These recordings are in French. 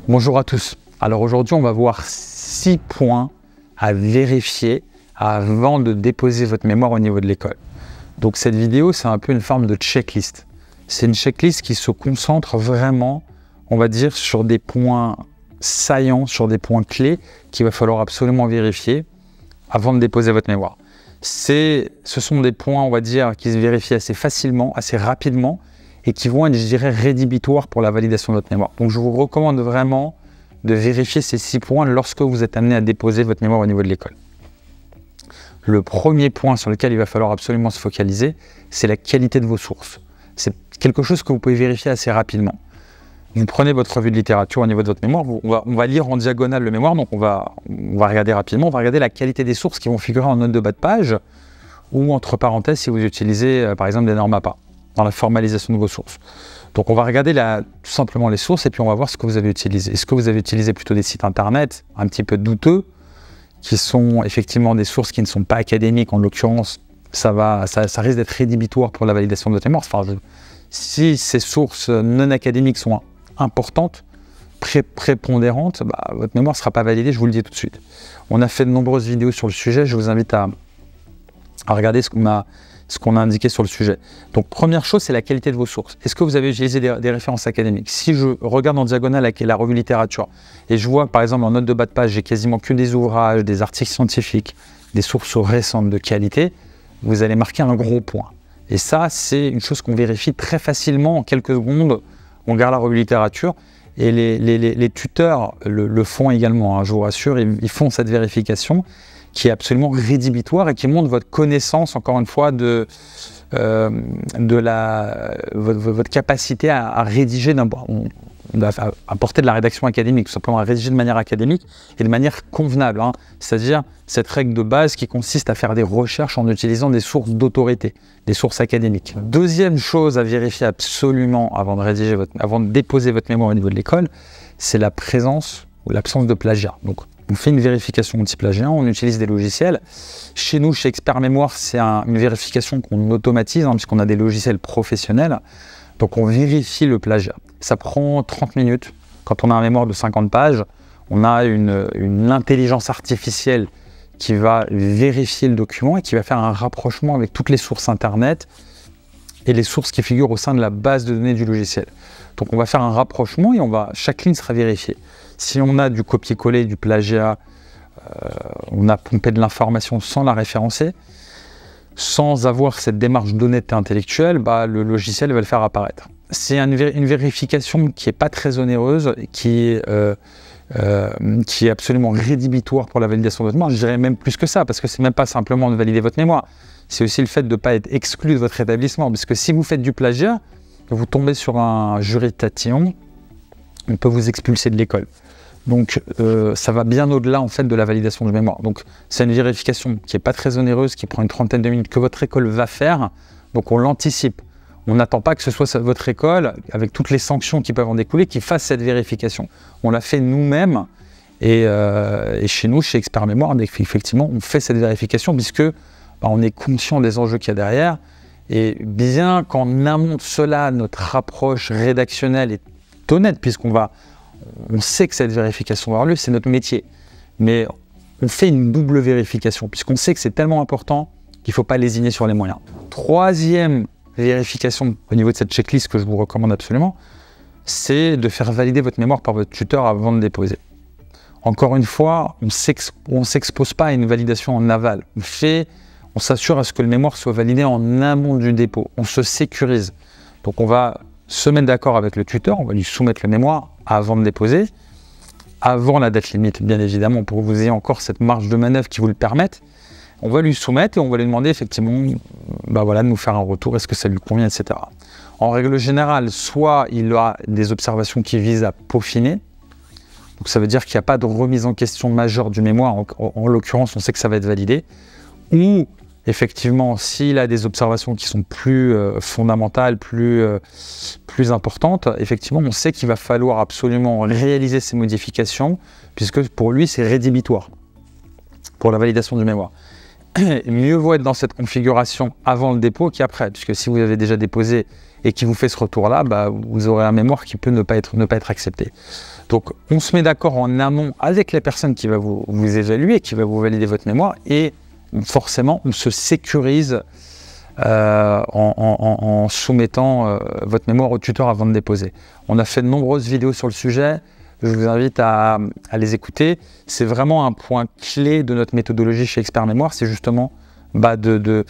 Bonjour à tous. Alors aujourd'hui, on va voir 6 points à vérifier avant de déposer votre mémoire au niveau de l'école. Donc cette vidéo, c'est un peu une forme de checklist. C'est une checklist qui se concentre vraiment, on va dire, sur des points saillants, sur des points clés qu'il va falloir absolument vérifier avant de déposer votre mémoire. Ce sont des points, on va dire, qui se vérifient assez facilement, assez rapidement, et qui vont être, je dirais, rédhibitoires pour la validation de votre mémoire. Donc je vous recommande vraiment de vérifier ces 6 points lorsque vous êtes amené à déposer votre mémoire au niveau de l'école. Le premier point sur lequel il va falloir absolument se focaliser, c'est la qualité de vos sources. C'est quelque chose que vous pouvez vérifier assez rapidement. Vous prenez votre revue de littérature au niveau de votre mémoire, on va lire en diagonale le mémoire, donc on va regarder rapidement, on va regarder la qualité des sources qui vont figurer en note de bas de page, ou entre parenthèses si vous utilisez par exemple des normes APA dans la formalisation de vos sources. Donc on va regarder tout simplement les sources et puis on va voir ce que vous avez utilisé. Est-ce que vous avez utilisé plutôt des sites internet un petit peu douteux, qui sont effectivement des sources qui ne sont pas académiques, en l'occurrence, ça risque d'être rédhibitoire pour la validation de votre mémoire. Enfin, si ces sources non académiques sont importantes, prépondérantes, votre mémoire ne sera pas validée, je vous le dis tout de suite. On a fait de nombreuses vidéos sur le sujet, je vous invite à regarder ce qu'on a indiqué sur le sujet. Donc première chose, c'est la qualité de vos sources. Est-ce que vous avez utilisé des références académiques? Si je regarde en diagonale avec la revue littérature et je vois par exemple en note de bas de page, j'ai quasiment que des ouvrages, des articles scientifiques, des sources récentes de qualité, vous allez marquer un gros point. Et ça, c'est une chose qu'on vérifie très facilement en quelques secondes. On regarde la revue littérature et les tuteurs le font également, hein, je vous rassure, ils font cette vérification qui est absolument rédhibitoire et qui montre votre connaissance, encore une fois, votre capacité à rédiger, à apporter de la rédaction académique, tout simplement à rédiger de manière académique et de manière convenable. Hein. C'est-à-dire cette règle de base qui consiste à faire des recherches en utilisant des sources d'autorité, des sources académiques. Deuxième chose à vérifier absolument avant de déposer votre mémoire au niveau de l'école, c'est la présence ou l'absence de plagiat. Donc, on fait une vérification anti-plagiat, on utilise des logiciels. Chez nous, chez Expert Mémoire, c'est une vérification qu'on automatise, puisqu'on a des logiciels professionnels. Donc on vérifie le plagiat. Ça prend 30 minutes. Quand on a un mémoire de 50 pages, on a une intelligence artificielle qui va vérifier le document et qui va faire un rapprochement avec toutes les sources Internet et les sources qui figurent au sein de la base de données du logiciel. Donc on va faire un rapprochement et chaque ligne sera vérifiée. Si on a du copier-coller, du plagiat, on a pompé de l'information sans la référencer, sans avoir cette démarche d'honnêteté intellectuelle, le logiciel va le faire apparaître. C'est une vérification qui n'est pas très onéreuse, qui est absolument rédhibitoire pour la validation de votre mémoire. Je dirais même plus que ça, parce que ce n'est même pas simplement de valider votre mémoire, c'est aussi le fait de ne pas être exclu de votre établissement. Parce que si vous faites du plagiat, vous tombez sur un jury de tatillon, on peut vous expulser de l'école. Donc ça va bien au-delà en fait de la validation de mémoire. Donc c'est une vérification qui n'est pas très onéreuse, qui prend une trentaine de minutes que votre école va faire. Donc on l'anticipe. On n'attend pas que ce soit votre école, avec toutes les sanctions qui peuvent en découler, qui fasse cette vérification. On l'a fait nous-mêmes et chez nous, chez Expert Mémoire, effectivement, on fait cette vérification puisque on est conscient des enjeux qu'il y a derrière. Et bien qu'en amont de cela, notre approche rédactionnelle est honnête, on sait que cette vérification va avoir lieu, c'est notre métier. Mais on fait une double vérification, puisqu'on sait que c'est tellement important qu'il ne faut pas lésiner sur les moyens. Troisième vérification au niveau de cette checklist que je vous recommande absolument, c'est de faire valider votre mémoire par votre tuteur avant de déposer. Encore une fois, on ne s'expose pas à une validation en aval. On s'assure à ce que le mémoire soit validé en amont du dépôt. On se sécurise. Donc on va se mettre d'accord avec le tuteur, on va lui soumettre le mémoire avant de déposer, avant la date limite, bien évidemment, pour que vous ayez encore cette marge de manœuvre qui vous le permette. On va lui soumettre et on va lui demander effectivement de nous faire un retour, est-ce que ça lui convient, etc. En règle générale, soit il a des observations qui visent à peaufiner, donc ça veut dire qu'il n'y a pas de remise en question majeure du mémoire, en l'occurrence on sait que ça va être validé, ou effectivement, s'il a des observations qui sont plus fondamentales, plus importantes, effectivement, on sait qu'il va falloir absolument réaliser ces modifications, puisque pour lui, c'est rédhibitoire pour la validation du mémoire. Mieux vaut être dans cette configuration avant le dépôt qu'après, puisque si vous avez déjà déposé et qui vous fait ce retour-là, vous aurez un mémoire qui peut ne pas être accepté. Donc, on se met d'accord en amont avec la personne qui va vous évaluer, qui va vous valider votre mémoire, et forcément, on se sécurise en soumettant votre mémoire au tuteur avant de déposer. On a fait de nombreuses vidéos sur le sujet, je vous invite à les écouter. C'est vraiment un point clé de notre méthodologie chez Expert Mémoire, c'est justement de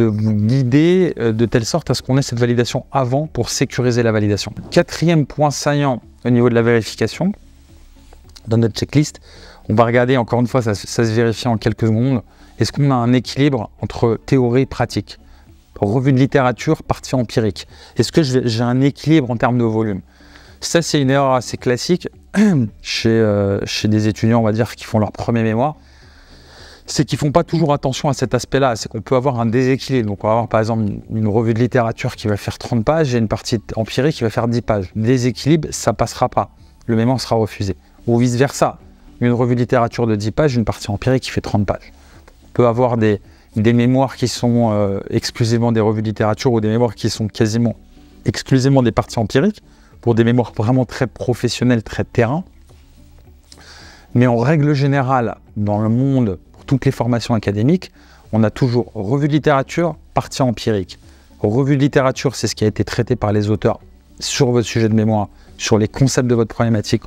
vous guider de telle sorte à ce qu'on ait cette validation avant pour sécuriser la validation. Quatrième point saillant au niveau de la vérification, dans notre checklist, on va regarder, encore une fois, ça se vérifie en quelques secondes, est-ce qu'on a un équilibre entre théorie et pratique? Revue de littérature, partie empirique. Est-ce que j'ai un équilibre en termes de volume? Ça, c'est une erreur assez classique chez des étudiants, on va dire, qui font leur premier mémoire. C'est qu'ils ne font pas toujours attention à cet aspect-là. C'est qu'on peut avoir un déséquilibre. Donc, on va avoir par exemple une revue de littérature qui va faire 30 pages et une partie empirique qui va faire 10 pages. Déséquilibre, ça ne passera pas. Le mémoire sera refusé. Ou vice-versa. Une revue de littérature de 10 pages, une partie empirique qui fait 30 pages. On peut avoir des mémoires qui sont exclusivement des revues de littérature ou des mémoires qui sont quasiment exclusivement des parties empiriques pour des mémoires vraiment très professionnelles, très terrain. Mais en règle générale, dans le monde, pour toutes les formations académiques, on a toujours revue de littérature, partie empirique. Revue de littérature, c'est ce qui a été traité par les auteurs sur votre sujet de mémoire, sur les concepts de votre problématique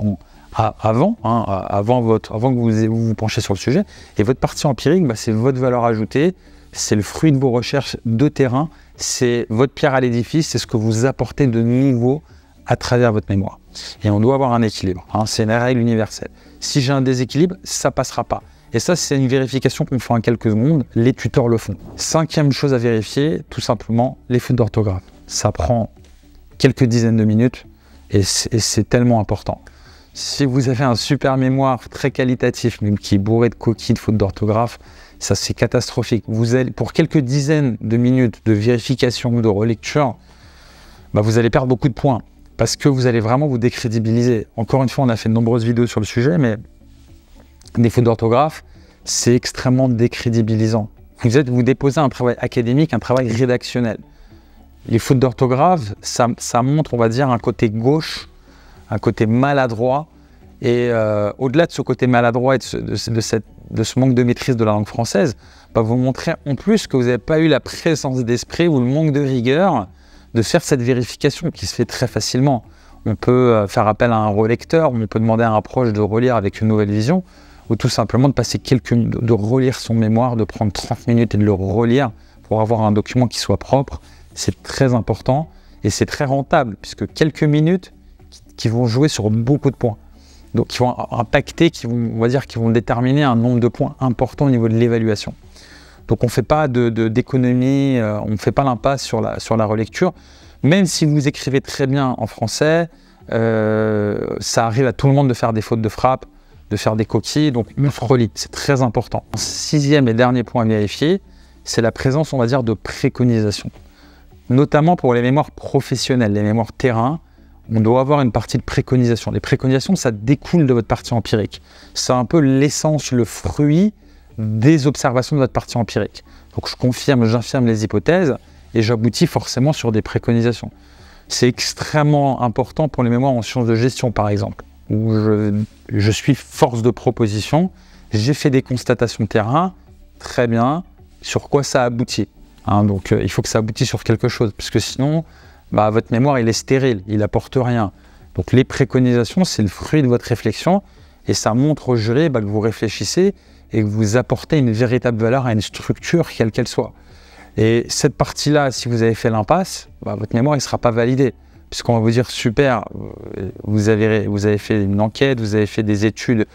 avant que vous vous penchiez sur le sujet. Et votre partie empirique, c'est votre valeur ajoutée, c'est le fruit de vos recherches de terrain, c'est votre pierre à l'édifice, c'est ce que vous apportez de nouveau à travers votre mémoire. Et on doit avoir un équilibre, c'est une règle universelle. Si j'ai un déséquilibre, ça ne passera pas. Et ça, c'est une vérification qu'on fait en quelques secondes, les tuteurs le font. Cinquième chose à vérifier, tout simplement, les fautes d'orthographe. Ça prend quelques dizaines de minutes et c'est tellement important. Si vous avez un super mémoire très qualitatif, mais qui est bourré de coquilles, de fautes d'orthographe, ça c'est catastrophique. Vous allez, pour quelques dizaines de minutes de vérification ou de relecture, vous allez perdre beaucoup de points parce que vous allez vraiment vous décrédibiliser. Encore une fois, on a fait de nombreuses vidéos sur le sujet, mais des fautes d'orthographe, c'est extrêmement décrédibilisant. Vous déposez un travail académique, un travail rédactionnel. Les fautes d'orthographe, ça montre, on va dire, un côté gauche, un côté maladroit, et au-delà de ce côté maladroit et de ce manque de maîtrise de la langue française, vous montrez en plus que vous n'avez pas eu la présence d'esprit ou le manque de rigueur de faire cette vérification qui se fait très facilement. On peut faire appel à un relecteur, on peut demander à un proche de relire avec une nouvelle vision, ou tout simplement de passer quelques minutes, de relire son mémoire, de prendre 30 minutes et de le relire pour avoir un document qui soit propre. C'est très important et c'est très rentable, puisque quelques minutes qui vont jouer sur beaucoup de points. Donc qui vont impacter, qui vont déterminer un nombre de points importants au niveau de l'évaluation. Donc on ne fait pas d'économie, on ne fait pas l'impasse sur la relecture. Même si vous écrivez très bien en français, ça arrive à tout le monde de faire des fautes de frappe, de faire des coquilles, donc on se relit, c'est très important. Sixième et dernier point à vérifier, c'est la présence, on va dire, de préconisations. Notamment pour les mémoires professionnelles, les mémoires terrain, on doit avoir une partie de préconisation. Les préconisations, ça découle de votre partie empirique. C'est un peu l'essence, le fruit des observations de votre partie empirique. Donc je confirme, j'infirme les hypothèses et j'aboutis forcément sur des préconisations. C'est extrêmement important pour les mémoires en sciences de gestion, par exemple, où je suis force de proposition, j'ai fait des constatations terrain, très bien, sur quoi ça aboutit. Donc il faut que ça aboutisse sur quelque chose, puisque sinon, votre mémoire, il est stérile, il n'apporte rien. Donc les préconisations, c'est le fruit de votre réflexion, et ça montre au jury que vous réfléchissez et que vous apportez une véritable valeur à une structure, quelle qu'elle soit. Et cette partie-là, si vous avez fait l'impasse, votre mémoire ne sera pas validée, puisqu'on va vous dire, super, vous avez fait une enquête, vous avez fait des études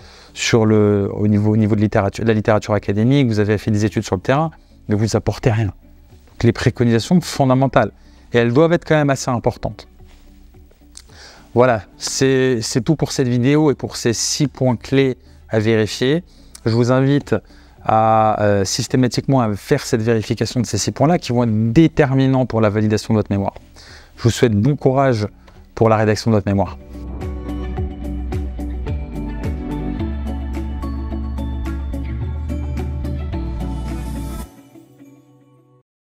au niveau de la littérature académique, vous avez fait des études sur le terrain, mais vous n'apportez rien. Donc les préconisations sont fondamentales, et elles doivent être quand même assez importantes. Voilà, c'est tout pour cette vidéo et pour ces 6 points clés à vérifier. Je vous invite à systématiquement à faire cette vérification de ces 6 points-là qui vont être déterminants pour la validation de votre mémoire. Je vous souhaite bon courage pour la rédaction de votre mémoire.